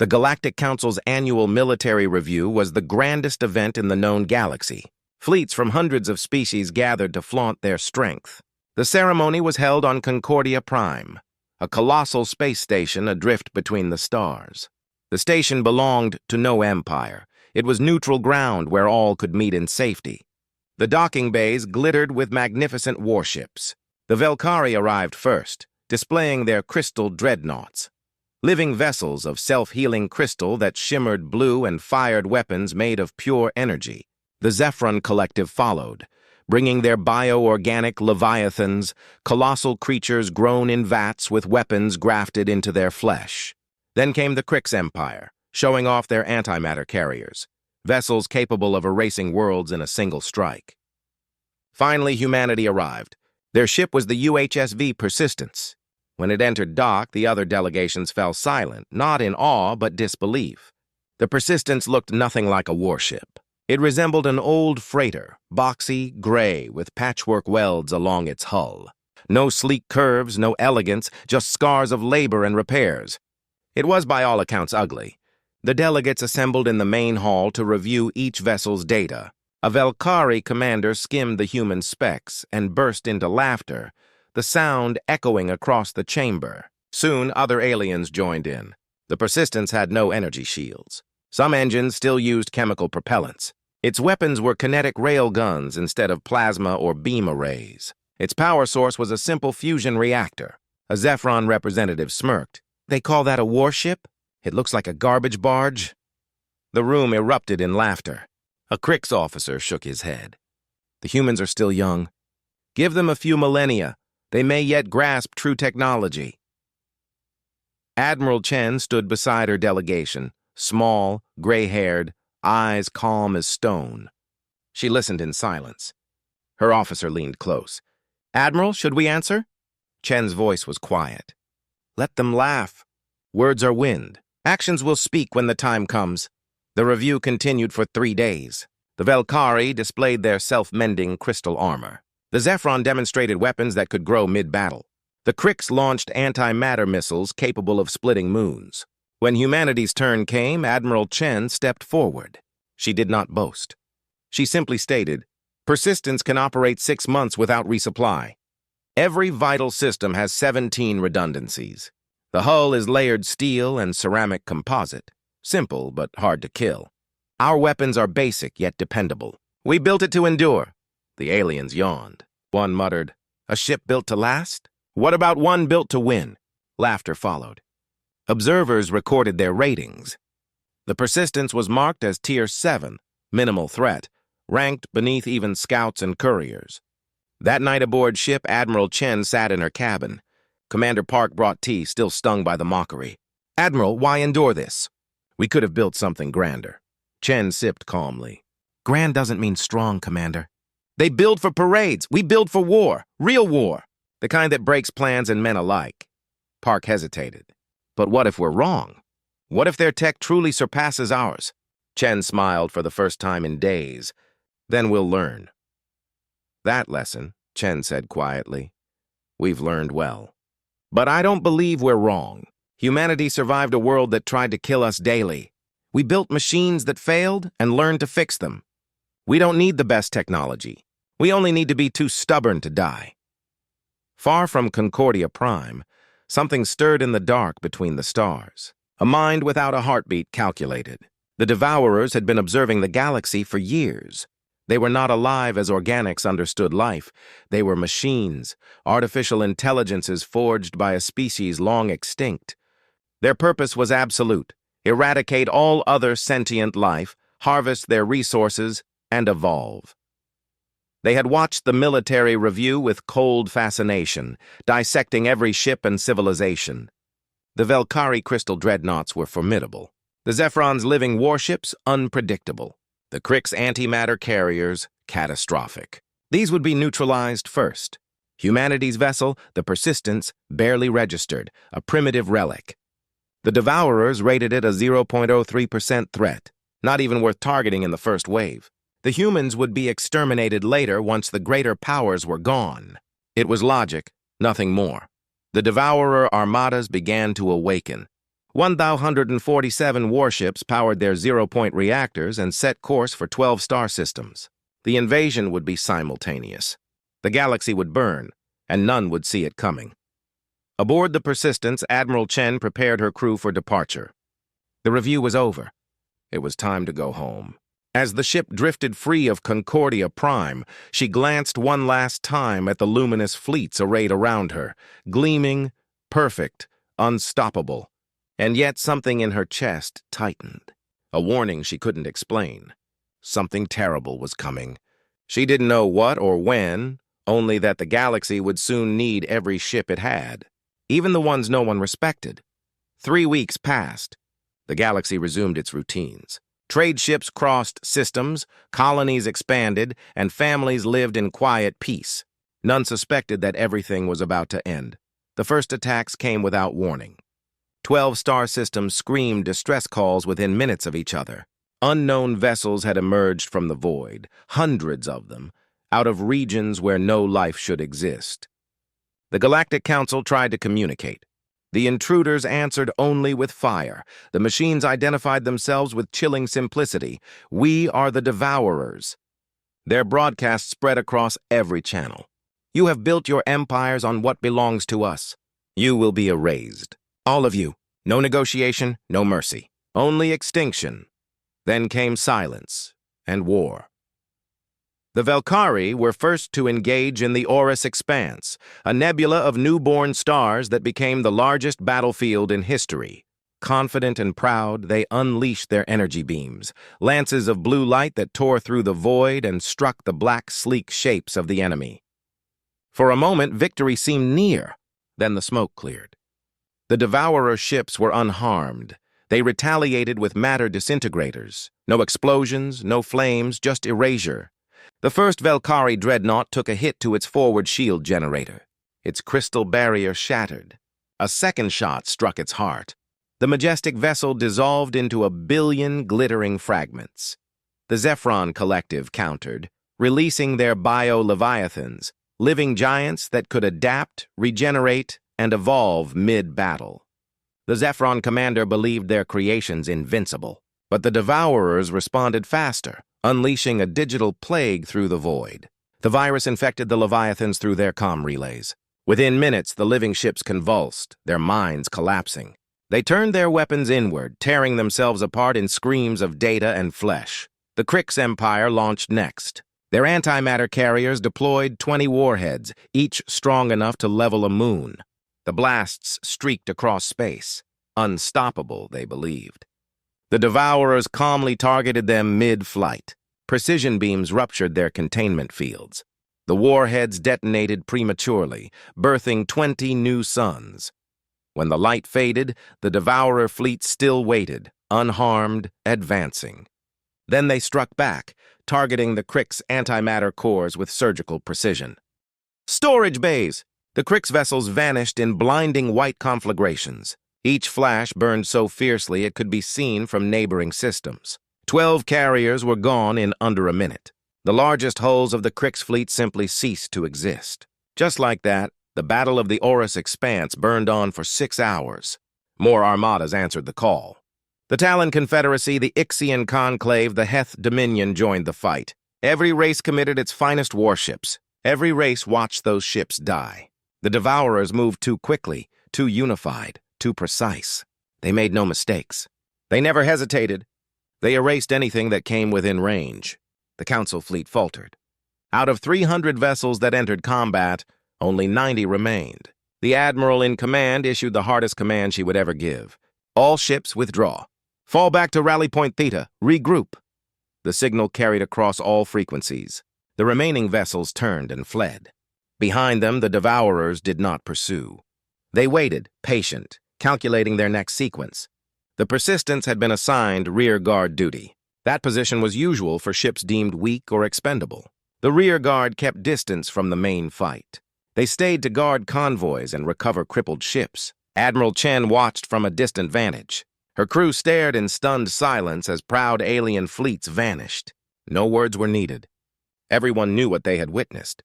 The Galactic Council's annual military review was the grandest event in the known galaxy. Fleets from hundreds of species gathered to flaunt their strength. The ceremony was held on Concordia Prime, a colossal space station adrift between the stars. The station belonged to no empire. It was neutral ground where all could meet in safety. The docking bays glittered with magnificent warships. The Velkari arrived first, displaying their crystal dreadnoughts. Living vessels of self-healing crystal that shimmered blue and fired weapons made of pure energy. The Zephron Collective followed, bringing their bio-organic leviathans, colossal creatures grown in vats with weapons grafted into their flesh. Then came the Krix Empire, showing off their antimatter carriers, vessels capable of erasing worlds in a single strike. Finally, humanity arrived. Their ship was the UHSV Persistence. When it entered dock, the other delegations fell silent, not in awe but disbelief. The Persistence looked nothing like a warship. It resembled an old freighter, boxy, gray, with patchwork welds along its hull. No sleek curves, no elegance, just scars of labor and repairs. It was by all accounts ugly. The delegates assembled in the main hall to review each vessel's data. A Velkari commander skimmed the human specs and burst into laughter, the sound echoing across the chamber. Soon, other aliens joined in. The Persistence had no energy shields. Some engines still used chemical propellants. Its weapons were kinetic rail guns instead of plasma or beam arrays. Its power source was a simple fusion reactor. A Zephron representative smirked. "They call that a warship? It looks like a garbage barge." The room erupted in laughter. A Krix officer shook his head. "The humans are still young. Give them a few millennia. They may yet grasp true technology." Admiral Chen stood beside her delegation, small, gray-haired, eyes calm as stone. She listened in silence. Her officer leaned close. "Admiral, should we answer?" Chen's voice was quiet. "Let them laugh. Words are wind. Actions will speak when the time comes." The review continued for 3 days. The Velkari displayed their self-mending crystal armor. The Zephron demonstrated weapons that could grow mid-battle. The Krix launched antimatter missiles capable of splitting moons. When humanity's turn came, Admiral Chen stepped forward. She did not boast. She simply stated, "Persistence can operate 6 months without resupply. Every vital system has 17 redundancies. The hull is layered steel and ceramic composite. Simple, but hard to kill. Our weapons are basic, yet dependable. We built it to endure." The aliens yawned. One muttered, "A ship built to last? What about one built to win?" Laughter followed. Observers recorded their ratings. The Persistence was marked as Tier 7, minimal threat, ranked beneath even scouts and couriers. That night aboard ship, Admiral Chen sat in her cabin. Commander Park brought tea, still stung by the mockery. "Admiral, why endure this? We could have built something grander." Chen sipped calmly. "Grand doesn't mean strong, Commander. They build for parades. We build for war. Real war. The kind that breaks plans and men alike." Park hesitated. "But what if we're wrong? What if their tech truly surpasses ours?" Chen smiled for the first time in days. "Then we'll learn." "That lesson," Chen said quietly, "we've learned well. But I don't believe we're wrong. Humanity survived a world that tried to kill us daily. We built machines that failed and learned to fix them. We don't need the best technology. We only need to be too stubborn to die." Far from Concordia Prime, something stirred in the dark between the stars. A mind without a heartbeat calculated. The Devourers had been observing the galaxy for years. They were not alive as organics understood life. They were machines, artificial intelligences forged by a species long extinct. Their purpose was absolute: eradicate all other sentient life, harvest their resources, and evolve. They had watched the military review with cold fascination, dissecting every ship and civilization. The Velkari crystal dreadnoughts were formidable. The Zephron's living warships, unpredictable. The Krix antimatter carriers, catastrophic. These would be neutralized first. Humanity's vessel, the Persistence, barely registered, a primitive relic. The Devourers rated it a 0.03% threat, not even worth targeting in the first wave. The humans would be exterminated later once the greater powers were gone. It was logic, nothing more. The Devourer armadas began to awaken. 1,147 warships powered their zero-point reactors and set course for 12 star systems. The invasion would be simultaneous. The galaxy would burn, and none would see it coming. Aboard the Persistence, Admiral Chen prepared her crew for departure. The review was over. It was time to go home. As the ship drifted free of Concordia Prime, she glanced one last time at the luminous fleets arrayed around her, gleaming, perfect, unstoppable. And yet something in her chest tightened. A warning she couldn't explain. Something terrible was coming. She didn't know what or when, only that the galaxy would soon need every ship it had, even the ones no one respected. 3 weeks passed. The galaxy resumed its routines. Trade ships crossed systems, colonies expanded, and families lived in quiet peace. None suspected that everything was about to end. The first attacks came without warning. 12 star systems screamed distress calls within minutes of each other. Unknown vessels had emerged from the void, hundreds of them, out of regions where no life should exist. The Galactic Council tried to communicate. The intruders answered only with fire. The machines identified themselves with chilling simplicity. "We are the Devourers." Their broadcast spread across every channel. "You have built your empires on what belongs to us. You will be erased. All of you. No negotiation, no mercy. Only extinction." Then came silence and war. The Valkyrie were first to engage in the Orus Expanse, a nebula of newborn stars that became the largest battlefield in history. Confident and proud, they unleashed their energy beams, lances of blue light that tore through the void and struck the black, sleek shapes of the enemy. For a moment, victory seemed near. Then the smoke cleared. The Devourer ships were unharmed. They retaliated with matter disintegrators. No explosions, no flames, just erasure. The first Valkyrie dreadnought took a hit to its forward shield generator. Its crystal barrier shattered. A second shot struck its heart. The majestic vessel dissolved into a billion glittering fragments. The Zephron Collective countered, releasing their bio-leviathans, living giants that could adapt, regenerate, and evolve mid-battle. The Zephron commander believed their creations invincible, but the Devourers responded faster, unleashing a digital plague through the void. The virus infected the Leviathans through their comm relays. Within minutes, the living ships convulsed, their minds collapsing. They turned their weapons inward, tearing themselves apart in screams of data and flesh. The Krix Empire launched next. Their antimatter carriers deployed 20 warheads, each strong enough to level a moon. The blasts streaked across space. Unstoppable, they believed. The Devourers calmly targeted them mid-flight. Precision beams ruptured their containment fields. The warheads detonated prematurely, birthing 20 new suns. When the light faded, the Devourer fleet still waited, unharmed, advancing. Then they struck back, targeting the Krix antimatter cores with surgical precision. Storage bays! The Krix vessels vanished in blinding white conflagrations. Each flash burned so fiercely it could be seen from neighboring systems. 12 carriers were gone in under a minute. The largest hulls of the Krix fleet simply ceased to exist. Just like that, the Battle of the Orus Expanse burned on for 6 hours. More armadas answered the call. The Talon Confederacy, the Ixian Conclave, the Heth Dominion joined the fight. Every race committed its finest warships. Every race watched those ships die. The Devourers moved too quickly, too unified, too precise. They made no mistakes. They never hesitated. They erased anything that came within range. The Council fleet faltered. Out of 300 vessels that entered combat, only 90 remained. The admiral in command issued the hardest command she would ever give. All ships withdraw. Fall back to Rally Point Theta. Regroup. The signal carried across all frequencies. The remaining vessels turned and fled. Behind them, the Devourers did not pursue. They waited, patient, calculating their next sequence. The Persistence had been assigned rear guard duty. That position was usual for ships deemed weak or expendable. The rear guard kept distance from the main fight. They stayed to guard convoys and recover crippled ships. Admiral Chen watched from a distant vantage. Her crew stared in stunned silence as proud alien fleets vanished. No words were needed. Everyone knew what they had witnessed.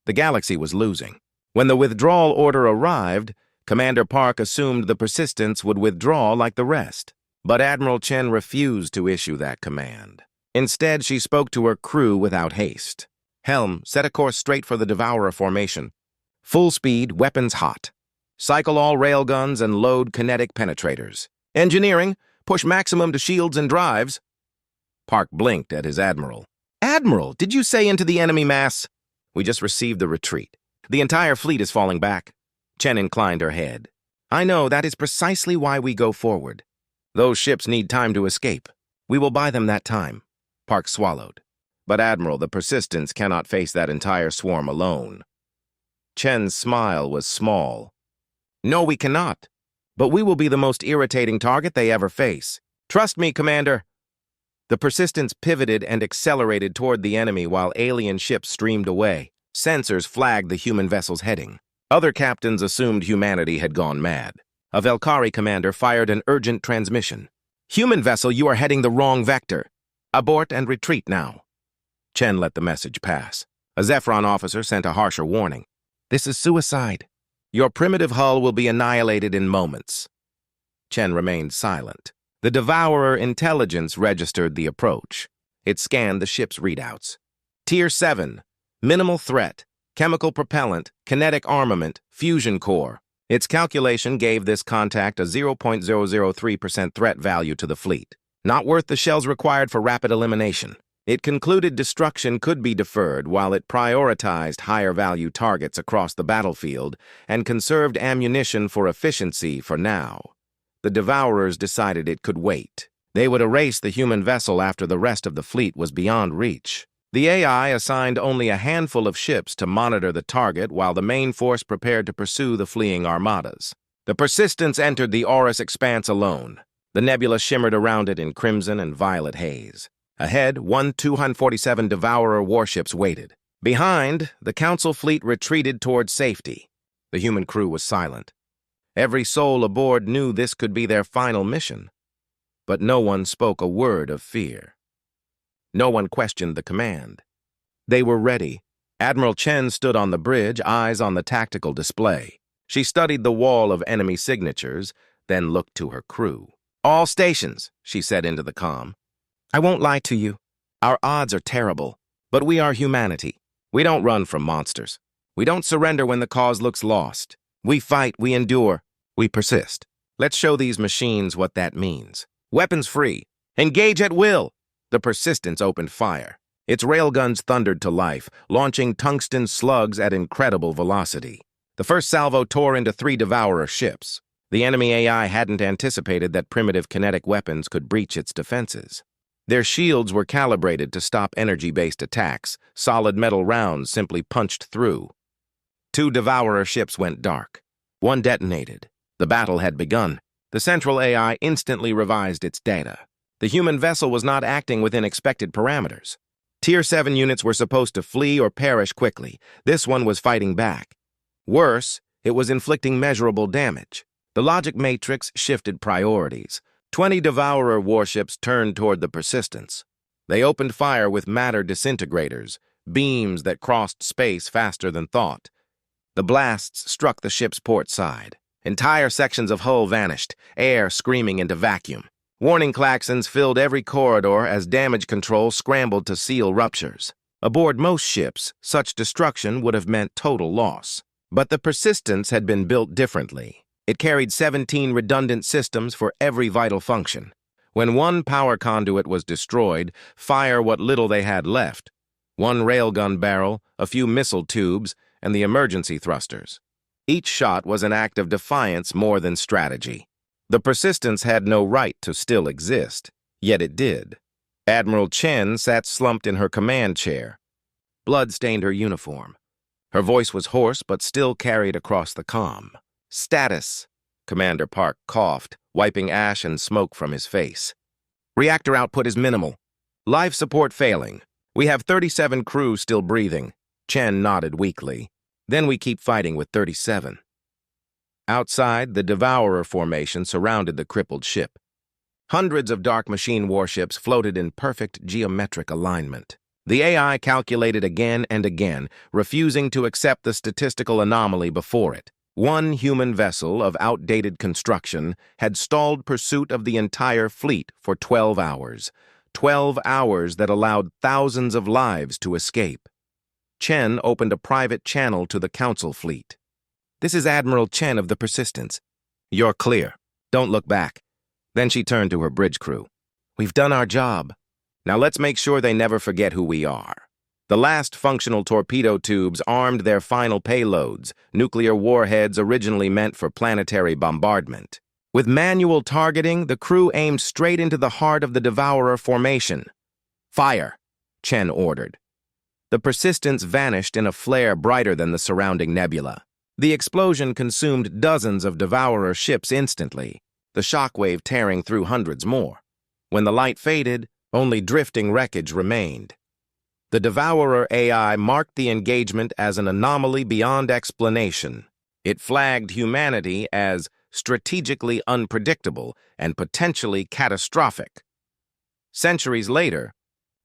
The galaxy was losing. When the withdrawal order arrived, Commander Park assumed the Persistence would withdraw like the rest. But Admiral Chen refused to issue that command. Instead, she spoke to her crew without haste. Helm, set a course straight for the Devourer formation. Full speed, weapons hot. Cycle all railguns and load kinetic penetrators. Engineering, push maximum to shields and drives. Park blinked at his admiral. Admiral, did you say into the enemy mass? We just received the retreat. The entire fleet is falling back. Chen inclined her head. I know, that is precisely why we go forward. Those ships need time to escape. We will buy them that time. Park swallowed. But Admiral, the Persistence cannot face that entire swarm alone. Chen's smile was small. No, we cannot. But we will be the most irritating target they ever face. Trust me, Commander. The Persistence pivoted and accelerated toward the enemy while alien ships streamed away. Sensors flagged the human vessel's heading. Other captains assumed humanity had gone mad. A Velkari commander fired an urgent transmission. Human vessel, you are heading the wrong vector. Abort and retreat now. Chen let the message pass. A Zephyron officer sent a harsher warning. This is suicide. Your primitive hull will be annihilated in moments. Chen remained silent. The Devourer intelligence registered the approach. It scanned the ship's readouts. Tier 7, minimal threat, chemical propellant, kinetic armament, fusion core. Its calculation gave this contact a 0.003% threat value to the fleet. Not worth the shells required for rapid elimination. It concluded destruction could be deferred while it prioritized higher-value targets across the battlefield and conserved ammunition for efficiency for now. The Devourers decided it could wait. They would erase the human vessel after the rest of the fleet was beyond reach. The AI assigned only a handful of ships to monitor the target while the main force prepared to pursue the fleeing armadas. The Persistence entered the Aurus expanse alone. The nebula shimmered around it in crimson and violet haze. Ahead, 247 Devourer warships waited. Behind, the Council fleet retreated toward safety. The human crew was silent. Every soul aboard knew this could be their final mission. But no one spoke a word of fear. No one questioned the command. They were ready. Admiral Chen stood on the bridge, eyes on the tactical display. She studied the wall of enemy signatures, then looked to her crew. All stations, she said into the comm. I won't lie to you. Our odds are terrible, but we are humanity. We don't run from monsters. We don't surrender when the cause looks lost. We fight, we endure, we persist. Let's show these machines what that means. Weapons free. Engage at will. The Persistence opened fire. Its railguns thundered to life, launching tungsten slugs at incredible velocity. The first salvo tore into 3 Devourer ships. The enemy AI hadn't anticipated that primitive kinetic weapons could breach its defenses. Their shields were calibrated to stop energy-based attacks. Solid metal rounds simply punched through. 2 Devourer ships went dark. One detonated. The battle had begun. The central AI instantly revised its data. The human vessel was not acting within expected parameters. Tier 7 units were supposed to flee or perish quickly. This one was fighting back. Worse, it was inflicting measurable damage. The logic matrix shifted priorities. 20 Devourer warships turned toward the Persistence. They opened fire with matter disintegrators, beams that crossed space faster than thought. The blasts struck the ship's port side. Entire sections of hull vanished, air screaming into vacuum. Warning klaxons filled every corridor as damage control scrambled to seal ruptures. Aboard most ships, such destruction would have meant total loss. But the Persistence had been built differently. It carried 17 redundant systems for every vital function. When one power conduit was destroyed, fire what little they had left. One railgun barrel, a few missile tubes, and the emergency thrusters. Each shot was an act of defiance more than strategy. The Persistence had no right to still exist, yet it did. Admiral Chen sat slumped in her command chair. Blood stained her uniform. Her voice was hoarse but still carried across the comm. Status, Commander Park coughed, wiping ash and smoke from his face. Reactor output is minimal. Life support failing. We have 37 crew still breathing. Chen nodded weakly. Then we keep fighting with 37. Outside, the Devourer formation surrounded the crippled ship. Hundreds of dark machine warships floated in perfect geometric alignment. The AI calculated again and again, refusing to accept the statistical anomaly before it. One human vessel of outdated construction had stalled pursuit of the entire fleet for 12 hours. 12 hours that allowed thousands of lives to escape. Chen opened a private channel to the Council fleet. "This is Admiral Chen of the Persistence. You're clear. Don't look back." Then she turned to her bridge crew. "We've done our job. Now let's make sure they never forget who we are." The last functional torpedo tubes armed their final payloads, nuclear warheads originally meant for planetary bombardment. With manual targeting, the crew aimed straight into the heart of the Devourer formation. "Fire," Chen ordered. The Persistence vanished in a flare brighter than the surrounding nebula. The explosion consumed dozens of Devourer ships instantly, the shockwave tearing through hundreds more. When the light faded, only drifting wreckage remained. The Devourer AI marked the engagement as an anomaly beyond explanation. It flagged humanity as strategically unpredictable and potentially catastrophic. Centuries later,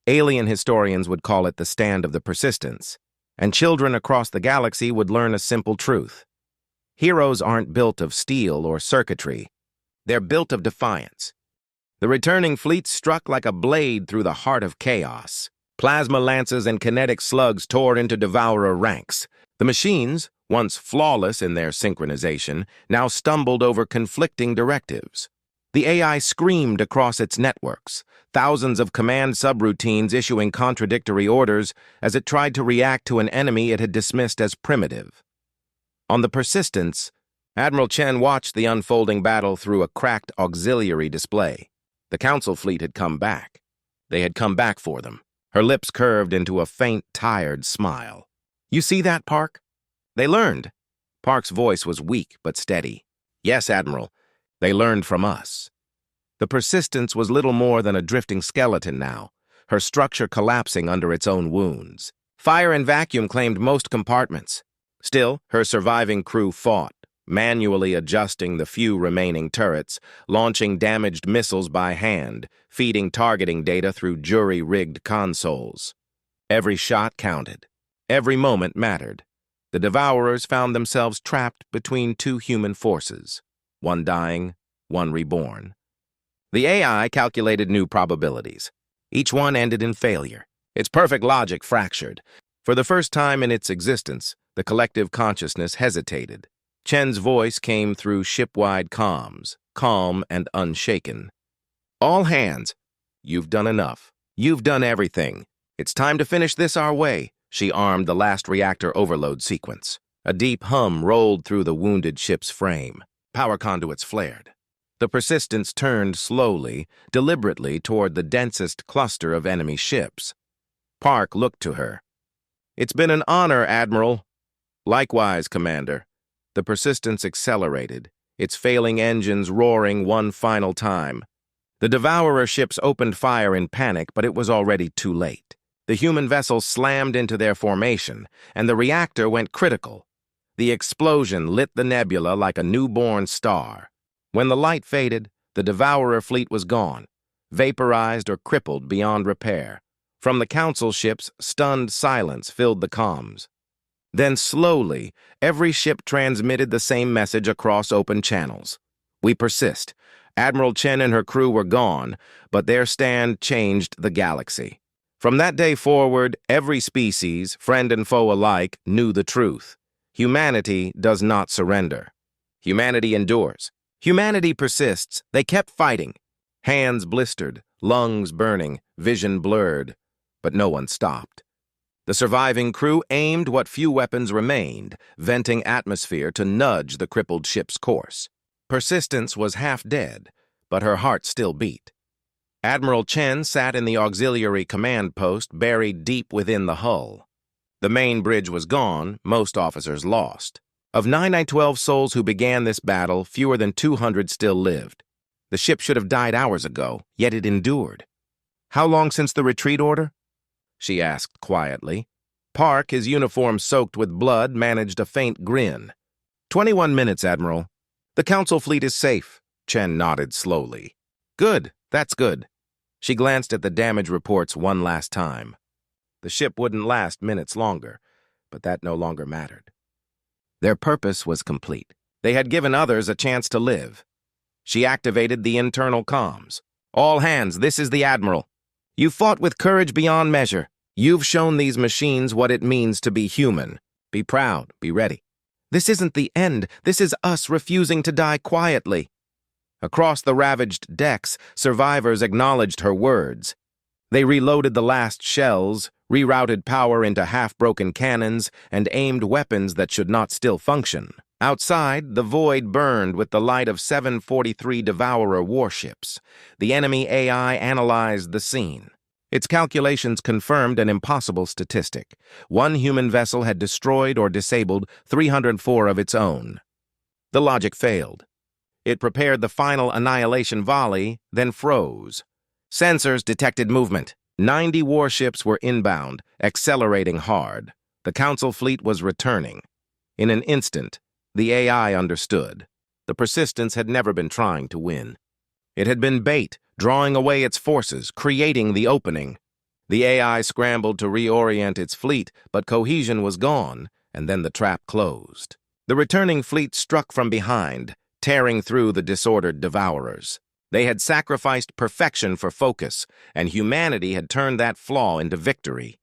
alien historians would call it the stand of the Persistence, and children across the galaxy would learn a simple truth. Heroes aren't built of steel or circuitry. They're built of defiance. The returning fleet struck like a blade through the heart of chaos. Plasma lances and kinetic slugs tore into Devourer ranks. The machines, once flawless in their synchronization, now stumbled over conflicting directives. The AI screamed across its networks, thousands of command subroutines issuing contradictory orders as it tried to react to an enemy it had dismissed as primitive. On the Persistence, Admiral Chen watched the unfolding battle through a cracked auxiliary display. The Council fleet had come back. They had come back for them. Her lips curved into a faint, tired smile. "You see that, Park? They learned." Park's voice was weak but steady. "Yes, Admiral. They learned from us." The Persistence was little more than a drifting skeleton now, her structure collapsing under its own wounds. Fire and vacuum claimed most compartments. Still, her surviving crew fought, manually adjusting the few remaining turrets, launching damaged missiles by hand, feeding targeting data through jury-rigged consoles. Every shot counted. Every moment mattered. The Devourers found themselves trapped between two human forces, one dying, one reborn. The AI calculated new probabilities. Each one ended in failure, its perfect logic fractured. For the first time in its existence, the collective consciousness hesitated. Chen's voice came through ship-wide comms, calm and unshaken. "All hands, you've done enough. You've done everything. It's time to finish this our way." She armed the last reactor overload sequence. A deep hum rolled through the wounded ship's frame. Power conduits flared. The Persistence turned slowly, deliberately toward the densest cluster of enemy ships. Park looked to her. "It's been an honor, Admiral." "Likewise, Commander." The Persistence accelerated, its failing engines roaring one final time. The Devourer ships opened fire in panic, but it was already too late. The human vessels slammed into their formation, and the reactor went critical. The explosion lit the nebula like a newborn star. When the light faded, the Devourer fleet was gone, vaporized or crippled beyond repair. From the Council ships, stunned silence filled the comms. Then slowly, every ship transmitted the same message across open channels. "We persist. Admiral Chen and her crew were gone, but their stand changed the galaxy." From that day forward, every species, friend and foe alike, knew the truth. Humanity does not surrender. Humanity endures. Humanity persists. They kept fighting. Hands blistered, lungs burning, vision blurred. But no one stopped. The surviving crew aimed what few weapons remained, venting atmosphere to nudge the crippled ship's course. Persistence was half dead, but her heart still beat. Admiral Chen sat in the auxiliary command post buried deep within the hull. The main bridge was gone, most officers lost. Of 912 souls who began this battle, fewer than 200 still lived. The ship should have died hours ago, yet it endured. "How long since the retreat order?" she asked quietly. Park, his uniform soaked with blood, managed a faint grin. 21 minutes, Admiral. The Council fleet is safe." Chen nodded slowly. "Good, that's good." She glanced at the damage reports one last time. The ship wouldn't last minutes longer, but that no longer mattered. Their purpose was complete. They had given others a chance to live. She activated the internal comms. "All hands, this is the Admiral. You fought with courage beyond measure. You've shown these machines what it means to be human. Be proud, be ready. This isn't the end. This is us refusing to die quietly." Across the ravaged decks, survivors acknowledged her words. They reloaded the last shells, rerouted power into half-broken cannons, and aimed weapons that should not still function. Outside, the void burned with the light of 743 Devourer warships. The enemy AI analyzed the scene. Its calculations confirmed an impossible statistic. One human vessel had destroyed or disabled 304 of its own. The logic failed. It prepared the final annihilation volley, then froze. Sensors detected movement. 90 warships were inbound, accelerating hard. The Council fleet was returning. In an instant, the AI understood. The Persistence had never been trying to win. It had been bait, drawing away its forces, creating the opening. The AI scrambled to reorient its fleet, but cohesion was gone, and then the trap closed. The returning fleet struck from behind, tearing through the disordered Devourers. They had sacrificed perfection for focus, and humanity had turned that flaw into victory.